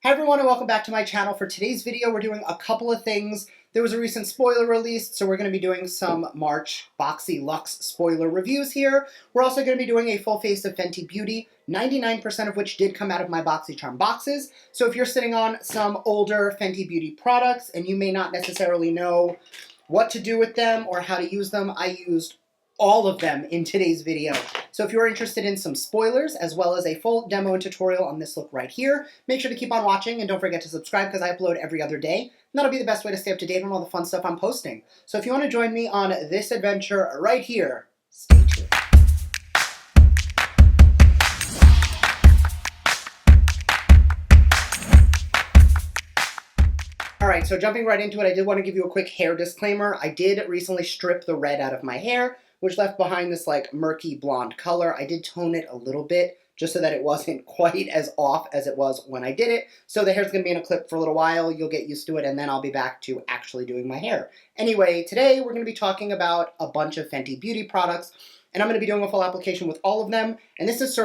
Hi everyone and welcome back to my channel. For today's video, we're doing a couple of things. There was a recent spoiler released, so we're going to be doing some March BOXYLUXE spoiler reviews here. We're also going to be doing a full face of Fenty Beauty, 99% of which did come out of my BOXYCHARM boxes. So if you're sitting on some older Fenty Beauty products and you may not necessarily know what to do with them or how to use them, I used all of them in today's video. So if you're interested in some spoilers as well as a full demo and tutorial on this look right here, make sure to keep on watching and don't forget to subscribe because I upload every other day. And that'll be the best way to stay up to date on all the fun stuff I'm posting. So if you want to join me on this adventure right here, stay tuned. Alright, so jumping right into it, I did want to give you a quick hair disclaimer. I did recently strip the red out of my hair, which left behind this like murky blonde color. I did tone it a little bit just so that it wasn't quite as off as it was when I did it. So the hair's going to be in a clip for a little while. You'll get used to it, and then I'll be back to actually doing my hair. Anyway, today we're going to be talking about a bunch of Fenty Beauty products, and I'm going to be doing a full application with all of them. And this is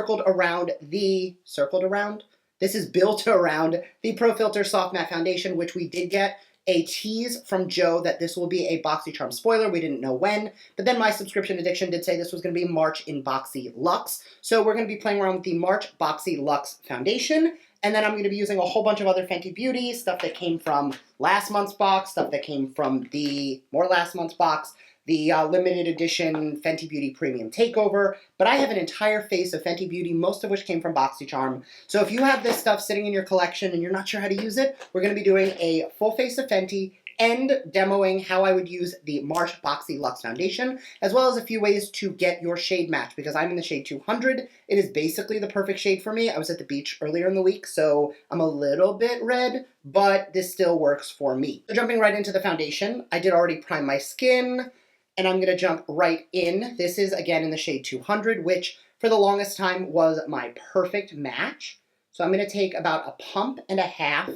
This is built around the Pro Filter Soft Matte Foundation, which we did get a tease from Joe that this will be a BOXYCHARM spoiler. We didn't know when, but then my subscription addiction did say this was going to be March in BOXYLUXE. So we're going to be playing around with the March BOXYLUXE Foundation, and then I'm going to be using a whole bunch of other Fenty Beauty, stuff that came from last month's box, stuff that came from the last month's box, the limited edition Fenty Beauty Premium Takeover, but I have an entire face of Fenty Beauty, most of which came from BOXYCHARM. So if you have this stuff sitting in your collection and you're not sure how to use it, we're going to be doing a full face of Fenty and demoing how I would use the March BOXYLUXE Foundation, as well as a few ways to get your shade match, because I'm in the shade 200. It is basically the perfect shade for me. I was at the beach earlier in the week, so I'm a little bit red, but this still works for me. So jumping right into the foundation, I did already prime my skin, and I'm going to jump right in. This is, again, in the shade 200, which for the longest time was my perfect match. So I'm going to take about a pump and a half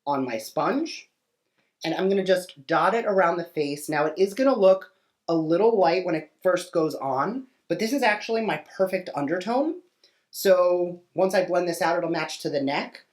on my sponge, and I'm going to just dot it around the face. Now, it is going to look a little light when it first goes on, but this is actually my perfect undertone. So once I blend this out, it'll match to the neck.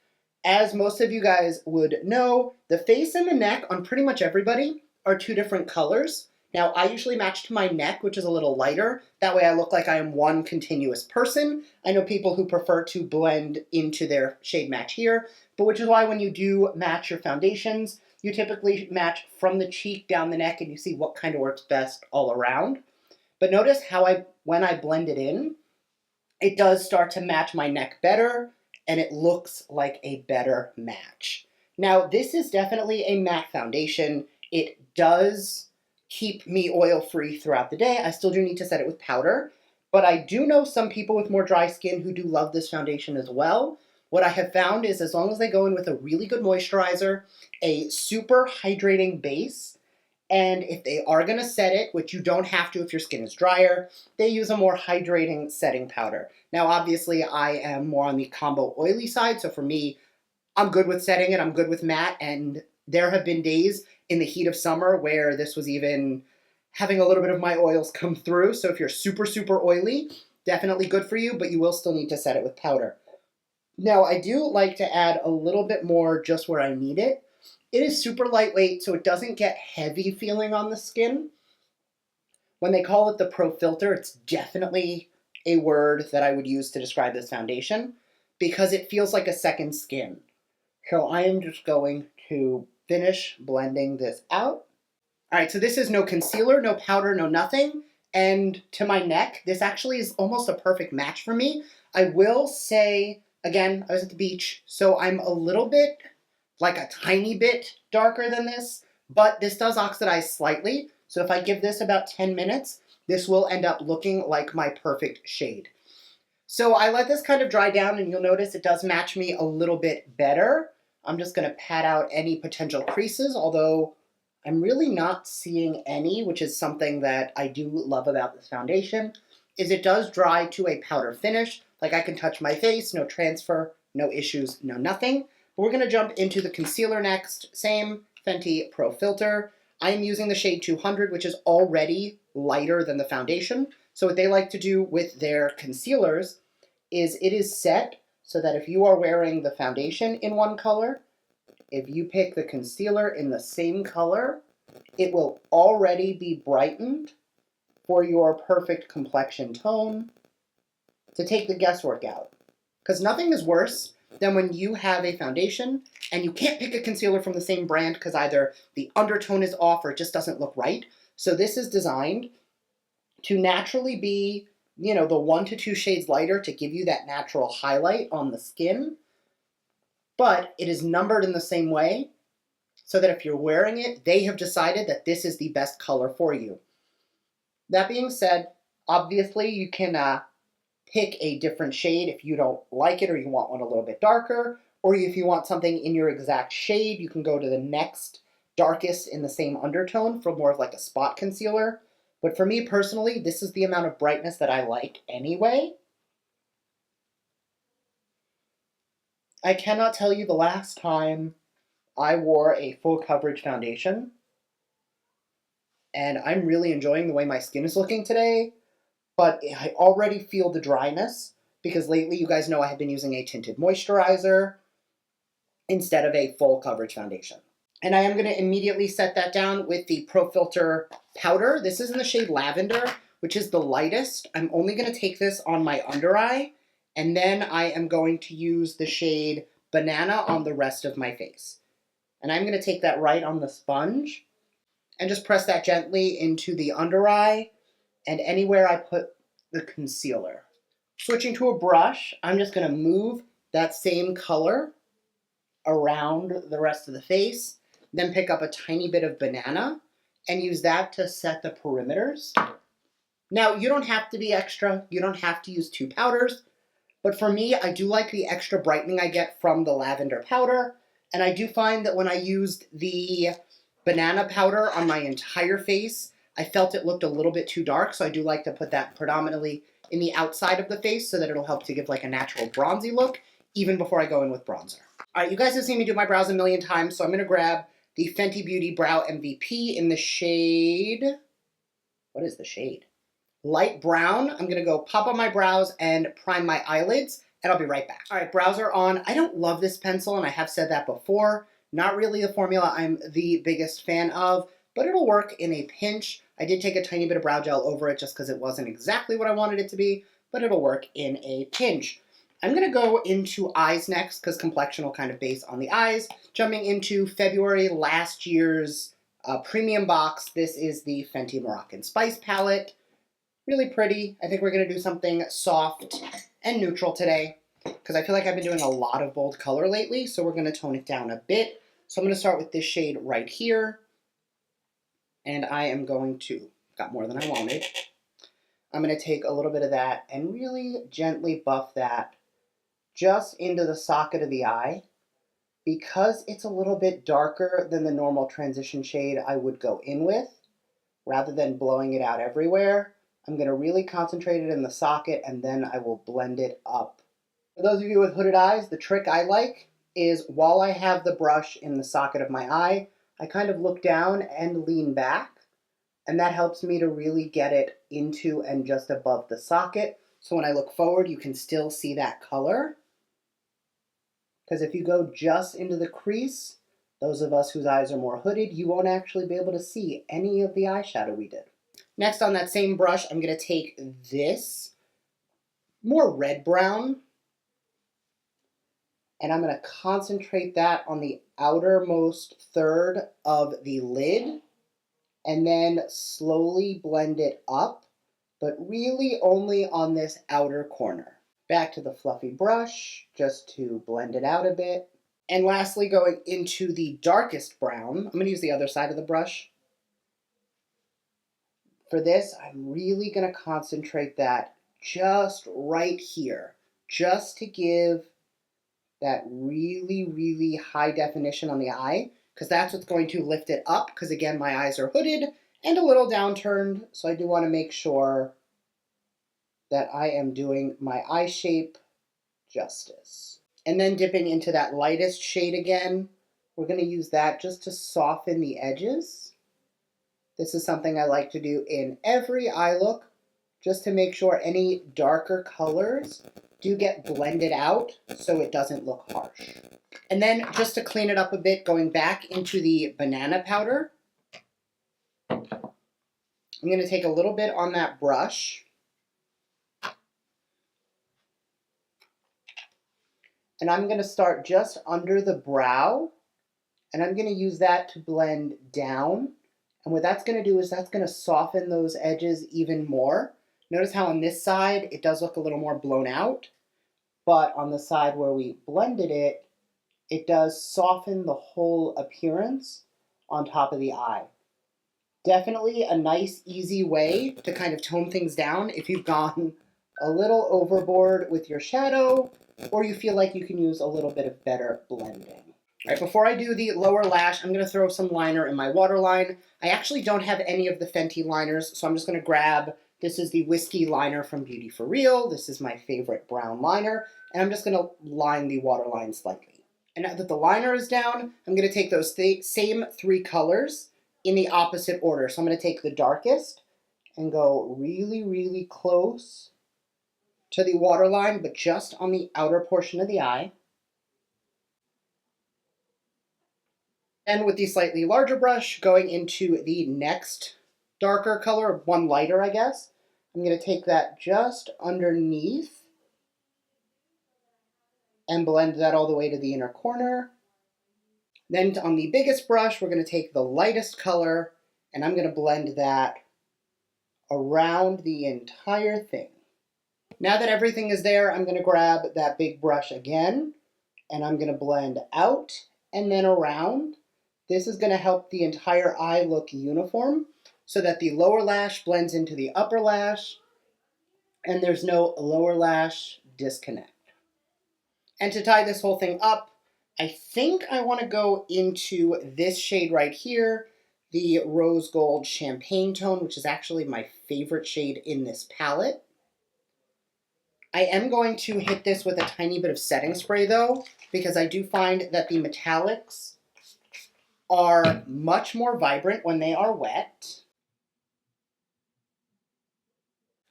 As most of you guys would know, the face and the neck on pretty much everybody are two different colors. Now, I usually match to my neck, which is a little lighter. That way I look like I am one continuous person. I know people who prefer to blend into their shade match here, but which is why when you do match your foundations, you typically match from the cheek down the neck and you see what kind of works best all around. But notice how when I blend it in, it does start to match my neck better and it looks like a better match. Now, this is definitely a matte foundation. It does keep me oil-free throughout the day. I still do need to set it with powder, but I do know some people with more dry skin who do love this foundation as well. What I have found is as long as they go in with a really good moisturizer, a super hydrating base, and if they are going to set it, which you don't have to if your skin is drier, they use a more hydrating setting powder. Now, obviously, I am more on the combo oily side, so for me, I'm good with setting it, I'm good with matte, and there have been days in the heat of summer where this was even having a little bit of my oils come through. So if you're super, super oily, definitely good for you, but you will still need to set it with powder. Now, I do like to add a little bit more just where I need it. It is super lightweight, so it doesn't get heavy feeling on the skin. When they call it the Pro Filter, it's definitely a word that I would use to describe this foundation because it feels like a second skin. So I am just going to finish blending this out. All right, so this is no concealer, no powder, no nothing. And to my neck, this actually is almost a perfect match for me. I will say, again, I was at the beach, so I'm a little bit, like a tiny bit darker than this, but this does oxidize slightly. So if I give this about 10 minutes, this will end up looking like my perfect shade. So I let this kind of dry down, and you'll notice it does match me a little bit better. I'm just going to pat out any potential creases, although I'm really not seeing any, which is something that I do love about this foundation, is it does dry to a powder finish. Like I can touch my face, no transfer, no issues, no nothing. But we're going to jump into the concealer next. Same Fenty Pro Filter. I am using the shade 200, which is already lighter than the foundation. So what they like to do with their concealers is it is set so that if you are wearing the foundation in one color, if you pick the concealer in the same color, it will already be brightened for your perfect complexion tone to take the guesswork out. Because nothing is worse than when you have a foundation and you can't pick a concealer from the same brand because either the undertone is off or it just doesn't look right. So this is designed to naturally be, you know, the 1 to 2 shades lighter to give you that natural highlight on the skin. But it is numbered in the same way so that if you're wearing it, they have decided that this is the best color for you. That being said, obviously you can pick a different shade if you don't like it or you want one a little bit darker, or if you want something in your exact shade, you can go to the next darkest in the same undertone for more of like a spot concealer. But for me personally, this is the amount of brightness that I like anyway. I cannot tell you the last time I wore a full coverage foundation, and I'm really enjoying the way my skin is looking today. But I already feel the dryness because lately you guys know I have been using a tinted moisturizer instead of a full coverage foundation. And I am going to immediately set that down with the Pro Filter powder. This is in the shade Lavender, which is the lightest. I'm only going to take this on my under eye, and then I am going to use the shade Banana on the rest of my face. And I'm going to take that right on the sponge and just press that gently into the under eye and anywhere I put the concealer. Switching to a brush, I'm just going to move that same color around the rest of the face, then pick up a tiny bit of Banana and use that to set the perimeters. Now, you don't have to be extra. You don't have to use 2 powders. But for me, I do like the extra brightening I get from the lavender powder. And I do find that when I used the Banana powder on my entire face, I felt it looked a little bit too dark, so I do like to put that predominantly in the outside of the face so that it'll help to give like a natural bronzy look, even before I go in with bronzer. All right, you guys have seen me do my brows a million times, so I'm going to grab the Fenty Beauty Brow MVP in the shade, what is the shade? Light brown. I'm going to go pop on my brows and prime my eyelids, and I'll be right back. All right, brows are on. I don't love this pencil, and I have said that before. Not really the formula I'm the biggest fan of, but it'll work in a pinch. I did take a tiny bit of brow gel over it just because it wasn't exactly what I wanted it to be, but it'll work in a pinch. I'm going to go into eyes next because complexion will kind of base on the eyes. Jumping into February last year's premium box. This is the Fenty Moroccan Spice palette. Really pretty. I think we're going to do something soft and neutral today because I feel like I've been doing a lot of bold color lately, so we're going to tone it down a bit. So I'm going to start with this shade right here, and I am going to, got more than I wanted, I'm going to take a little bit of that and really gently buff that just into the socket of the eye. Because it's a little bit darker than the normal transition shade I would go in with, rather than blowing it out everywhere, I'm going to really concentrate it in the socket and then I will blend it up. For those of you with hooded eyes, the trick I like is while I have the brush in the socket of my eye, I kind of look down and lean back, and that helps me to really get it into and just above the socket. So when I look forward, you can still see that color. Because if you go just into the crease, those of us whose eyes are more hooded, you won't actually be able to see any of the eyeshadow we did. Next, on that same brush, I'm going to take this more red-brown, and I'm going to concentrate that on the outermost third of the lid, and then slowly blend it up, but really only on this outer corner. Back to the fluffy brush, just to blend it out a bit. And lastly, going into the darkest brown, I'm going to use the other side of the brush. For this, I'm really going to concentrate that just right here, just to give that really, really high definition on the eye, because that's what's going to lift it up, because again, my eyes are hooded and a little downturned, so I do want to make sure that I am doing my eye shape justice. And then dipping into that lightest shade again, we're going to use that just to soften the edges. This is something I like to do in every eye look, just to make sure any darker colors do get blended out so it doesn't look harsh. And then just to clean it up a bit, going back into the banana powder, I'm going to take a little bit on that brush. And I'm going to start just under the brow, and I'm going to use that to blend down. And what that's going to do is that's going to soften those edges even more. Notice how on this side it does look a little more blown out, but on the side where we blended it, it does soften the whole appearance on top of the eye. Definitely a nice, easy way to kind of tone things down if you've gone a little overboard with your shadow, or you feel like you can use a little bit of better blending. All right, before I do the lower lash, I'm going to throw some liner in my waterline. I actually don't have any of the Fenty liners, so I'm just going to grab, this is the Whiskey liner from Beauty For Real. This is my favorite brown liner, and I'm just going to line the waterline slightly. And now that the liner is down, I'm going to take those same 3 colors in the opposite order. So I'm going to take the darkest and go really, really close to the waterline, but just on the outer portion of the eye. And with the slightly larger brush, going into the next darker color, one lighter, I guess, I'm going to take that just underneath and blend that all the way to the inner corner. Then on the biggest brush, we're going to take the lightest color, and I'm going to blend that around the entire thing. Now that everything is there, I'm going to grab that big brush again, and I'm going to blend out and then around. This is going to help the entire eye look uniform so that the lower lash blends into the upper lash and there's no lower lash disconnect. And to tie this whole thing up, I think I want to go into this shade right here, the Rose Gold Champagne Tone, which is actually my favorite shade in this palette. I am going to hit this with a tiny bit of setting spray though, because I do find that the metallics are much more vibrant when they are wet.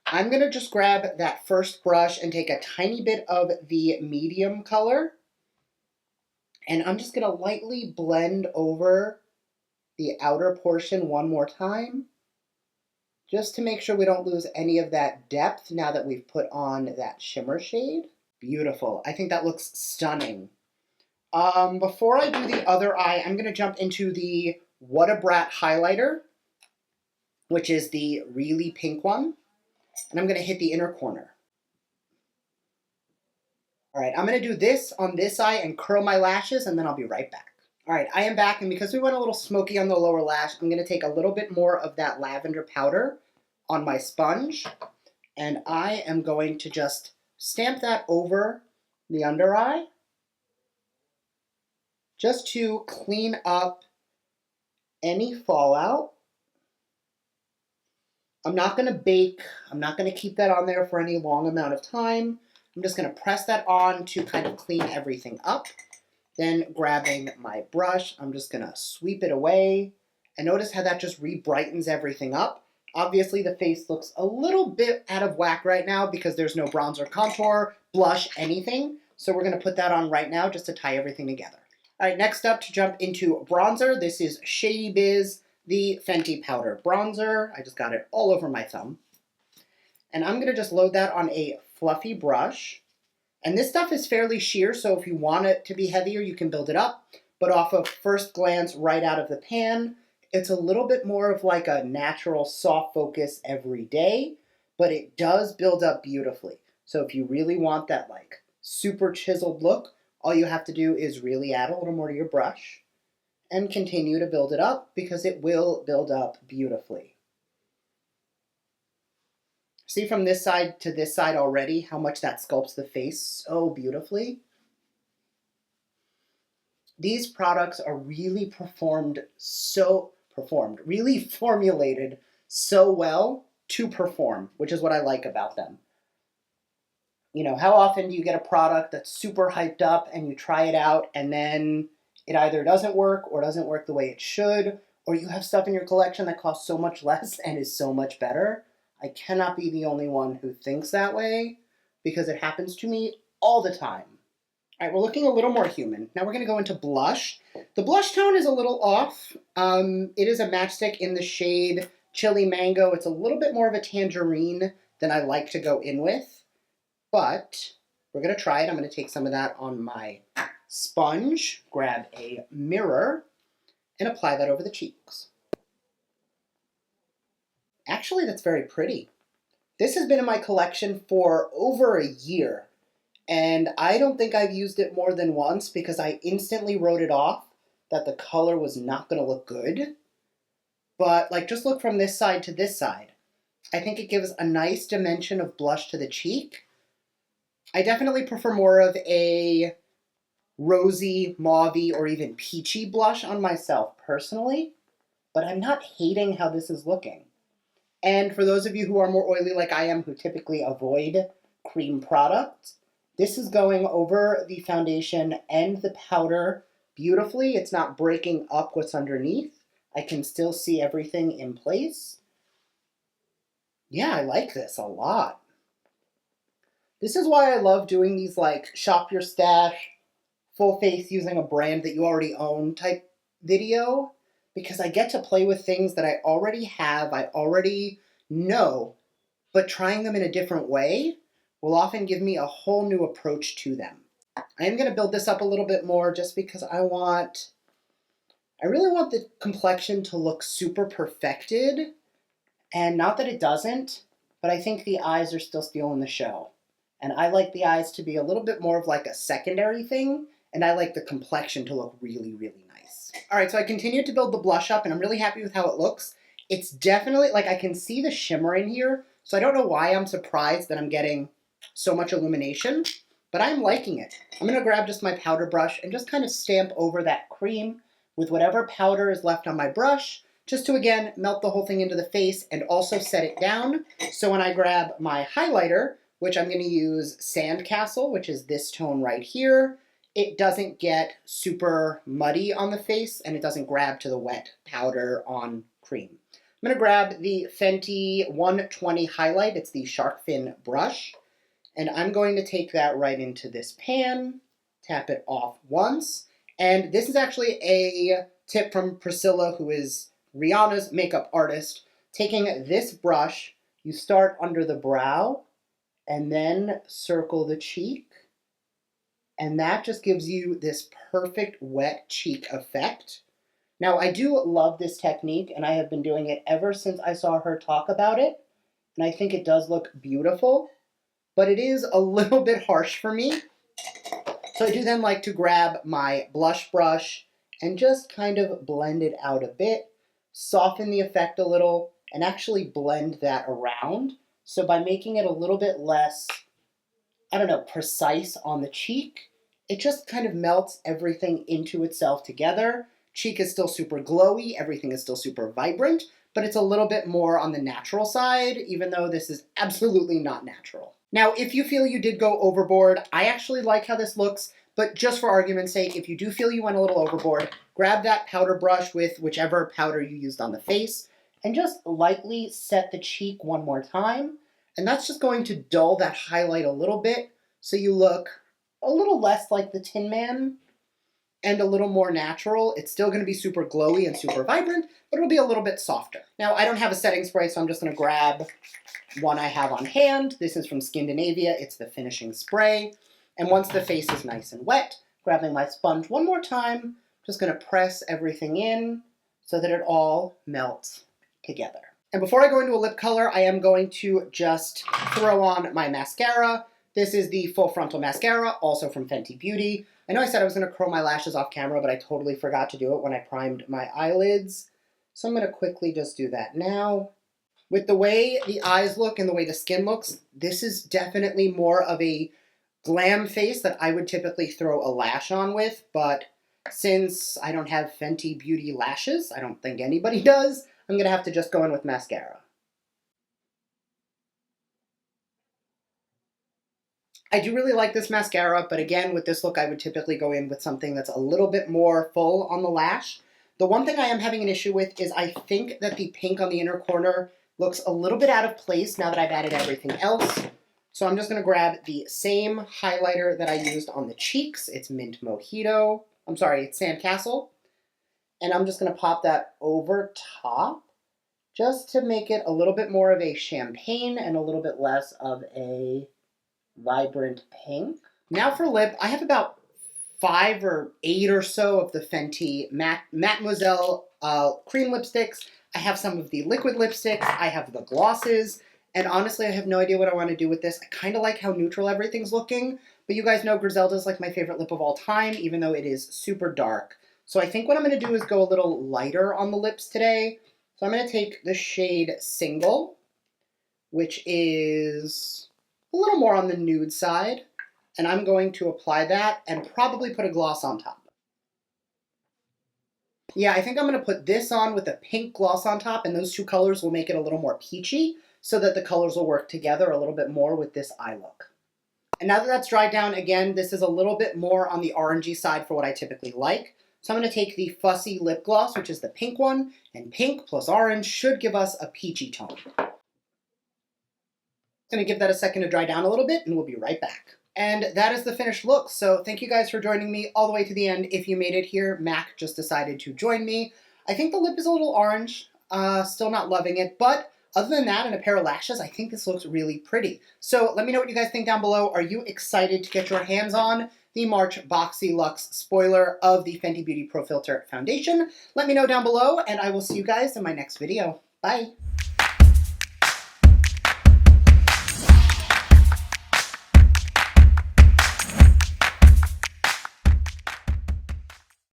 I'm going to just grab that first brush and take a tiny bit of the medium color, and I'm just going to lightly blend over the outer portion one more time, just to make sure we don't lose any of that depth now that we've put on that shimmer shade. Beautiful. I think that looks stunning. Before I do the other eye, I'm going to jump into the What a Brat highlighter, which is the really pink one, and I'm going to hit the inner corner. All right, I'm going to do this on this eye and curl my lashes, and then I'll be right back. All right, I am back, and because we went a little smoky on the lower lash, I'm going to take a little bit more of that lavender powder on my sponge, and I am going to just stamp that over the under eye, just to clean up any fallout. I'm not going to bake. I'm not going to keep that on there for any long amount of time. I'm just going to press that on to kind of clean everything up. Then grabbing my brush, I'm just going to sweep it away. And notice how that just re-brightens everything up. Obviously, the face looks a little bit out of whack right now because there's no bronzer, contour, blush, anything. So we're going to put that on right now just to tie everything together. All right, next up to jump into bronzer, this is Shady Biz, the Fenty Powder Bronzer. I just got it all over my thumb. And I'm going to just load that on a fluffy brush. And this stuff is fairly sheer, so if you want it to be heavier, you can build it up. But off of first glance, right out of the pan, it's a little bit more of like a natural soft focus every day, but it does build up beautifully. So if you really want that like super chiseled look, all you have to do is really add a little more to your brush and continue to build it up because it will build up beautifully. See from this side to this side already how much that sculpts the face so beautifully. These products are really really formulated so well to perform, which is what I like about them. You know, how often do you get a product that's super hyped up and you try it out and then it either doesn't work or doesn't work the way it should, or you have stuff in your collection that costs so much less and is so much better? I cannot be the only one who thinks that way because it happens to me all the time. All right, we're looking a little more human. Now we're going to go into blush. The blush tone is a little off. It is a matchstick in the shade Chili Mango. It's a little bit more of a tangerine than I like to go in with, but we're going to try it. I'm going to take some of that on my sponge, grab a mirror, and apply that over the cheeks. Actually, that's very pretty. This has been in my collection for over a year, and I don't think I've used it more than once because I instantly wrote it off that the color was not going to look good. But like, just look from this side to this side. I think it gives a nice dimension of blush to the cheek. I definitely prefer more of a rosy, mauvey, or even peachy blush on myself personally, but I'm not hating how this is looking. And for those of you who are more oily like I am, who typically avoid cream products, this is going over the foundation and the powder beautifully. It's not breaking up what's underneath. I can still see everything in place. Yeah, I like this a lot. This is why I love doing these like shop your stash, full face using a brand that you already own type video, because I get to play with things that I already have, I already know, but trying them in a different way will often give me a whole new approach to them. I am going to build this up a little bit more just because I really want the complexion to look super perfected, and not that it doesn't, but I think the eyes are still stealing the show. And I like the eyes to be a little bit more of like a secondary thing, and I like the complexion to look really, really nice. All right, so I continued to build the blush up, and I'm really happy with how it looks. It's definitely, like, I can see the shimmer in here, so I don't know why I'm surprised that I'm getting so much illumination, but I'm liking it. I'm going to grab just my powder brush and just kind of stamp over that cream with whatever powder is left on my brush, just to, again, melt the whole thing into the face and also set it down. So when I grab my highlighter, which I'm going to use Sandcastle, which is this tone right here, it doesn't get super muddy on the face and it doesn't grab to the wet powder on cream. I'm going to grab the Fenty 120 highlight. It's the shark fin brush. And I'm going to take that right into this pan, tap it off once. And this is actually a tip from Priscilla, who is Rihanna's makeup artist. Taking this brush, you start under the brow and then circle the cheek. And that just gives you this perfect wet cheek effect. Now, I do love this technique, and I have been doing it ever since I saw her talk about it. And I think it does look beautiful, but it is a little bit harsh for me. So I do then like to grab my blush brush and just kind of blend it out a bit, soften the effect a little, and actually blend that around. So by making it a little bit less, I don't know, precise on the cheek, it just kind of melts everything into itself together. Cheek is still super glowy, everything is still super vibrant, but it's a little bit more on the natural side, even though this is absolutely not natural. Now, if you feel you did go overboard, I actually like how this looks, but just for argument's sake, if you do feel you went a little overboard, grab that powder brush with whichever powder you used on the face, and just lightly set the cheek one more time. And that's just going to dull that highlight a little bit, so you look a little less like the Tin Man and a little more natural. It's still going to be super glowy and super vibrant, but it'll be a little bit softer. Now, I don't have a setting spray, so I'm just going to grab one I have on hand. This is from Skindinavia. It's the finishing spray. And once the face is nice and wet, grabbing my sponge one more time, just going to press everything in so that it all melts together. And before I go into a lip color, I am going to just throw on my mascara. This is the Full Frontal Mascara, also from Fenty Beauty. I know I said I was going to curl my lashes off camera, but I totally forgot to do it when I primed my eyelids. So I'm going to quickly just do that now. With the way the eyes look and the way the skin looks, this is definitely more of a glam face that I would typically throw a lash on with, but since I don't have Fenty Beauty lashes, I don't think anybody does, I'm going to have to just go in with mascara. I do really like this mascara, but again, with this look, I would typically go in with something that's a little bit more full on the lash. The one thing I am having an issue with is I think that the pink on the inner corner looks a little bit out of place now that I've added everything else. So I'm just going to grab the same highlighter that I used on the cheeks. It's Mint Mojito. I'm sorry, it's Sandcastle. And I'm just going to pop that over top just to make it a little bit more of a champagne and a little bit less of a vibrant pink. Now for lip, I have about 5 or 8 or so of the Fenty Mademoiselle cream lipsticks. I have some of the liquid lipsticks. I have the glosses. And honestly, I have no idea what I want to do with this. I kind of like how neutral everything's looking. But you guys know Griselda's like my favorite lip of all time, even though it is super dark. So I think what I'm going to do is go a little lighter on the lips today. So I'm going to take the shade Single, which is a little more on the nude side. And I'm going to apply that and probably put a gloss on top. Yeah, I think I'm going to put this on with a pink gloss on top, and those two colors will make it a little more peachy so that the colors will work together a little bit more with this eye look. And now that that's dried down, again, this is a little bit more on the orangey side for what I typically like. So I'm going to take the Fussy Lip Gloss, which is the pink one, and pink plus orange should give us a peachy tone. I'm going to give that a second to dry down a little bit, and we'll be right back. And that is the finished look. So thank you guys for joining me all the way to the end. If you made it here, Mac just decided to join me. I think the lip is a little orange. Still not loving it, but other than that and a pair of lashes, I think this looks really pretty. So let me know what you guys think down below. Are you excited to get your hands on the MARCH BOXYLUXE spoiler of the Fenty Beauty Pro Filter Foundation? Let me know down below, and I will see you guys in my next video. Bye!